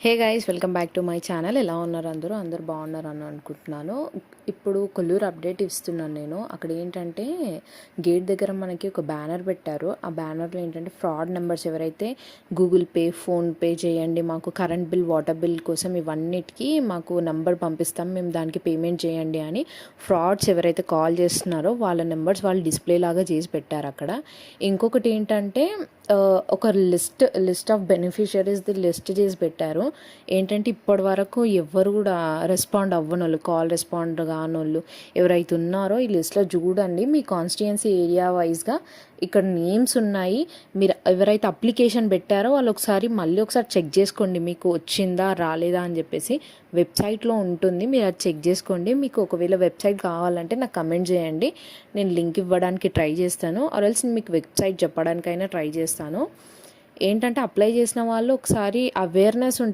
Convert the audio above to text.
Hey guys, welcome back to my channel. ఎలా ఉన్నారు అందరూ బాగున్నారు అని అనుకుంటున్నాను. ఇప్పుడు కొల్లూరు అప్డేట్ ఇస్తున్నాను నేను. అక్కడ ఏంటంటే గేట్ దగ్గర మనకి ఒక బ్యానర్ పెట్టారు. ఆ బ్యానర్లో ఏంటంటే ఫ్రాడ్ నెంబర్స్ ఎవరైతే గూగుల్ పే, ఫోన్పే చేయండి, మాకు కరెంట్ బిల్, వాటర్ బిల్ కోసం ఇవన్నిటికీ మాకు నెంబర్ పంపిస్తాం, మేము దానికి పేమెంట్ చేయండి అని ఫ్రాడ్స్ ఎవరైతే కాల్ చేస్తున్నారో వాళ్ళ నెంబర్స్ వాళ్ళు డిస్ప్లే లాగా చేసి పెట్టారు అక్కడ. ఇంకొకటి ఏంటంటే ఒక లిస్ట్ ఆఫ్ బెనిఫిషరీస్ది లిస్ట్ చేసి పెట్టారు. ఏంటంటే ఇప్పటి వరకు ఎవ్వరు కూడా రెస్పాండ్ అవ్వనోళ్ళు, కాల్ రెస్పాండ్ కానోళ్ళు ఎవరైతే ఉన్నారో ఈ లిస్ట్లో చూడండి. మీ కాన్స్టిట్యుయెన్సీ ఏరియా వైజ్గా ఇక్కడ నేమ్స్ ఉన్నాయి. మీరు ఎవరైతే అప్లికేషన్ పెట్టారో వాళ్ళు మళ్ళీ ఒకసారి చెక్ చేసుకోండి, మీకు వచ్చిందా రాలేదా అని చెప్పేసి వెబ్సైట్లో ఉంటుంది. మీరు అది చెక్ చేసుకోండి. మీకు ఒకవేళ వెబ్సైట్ కావాలంటే నాకు కమెంట్ చేయండి, నేను లింక్ ఇవ్వడానికి ట్రై చేస్తాను. ఆర్ఎల్స్ మీకు వెబ్సైట్ చెప్పడానికైనా ట్రై చేస్తాను. ఏంటంటే అప్లై చేసిన వాళ్ళు ఒకసారి అవేర్నెస్ ఉంటే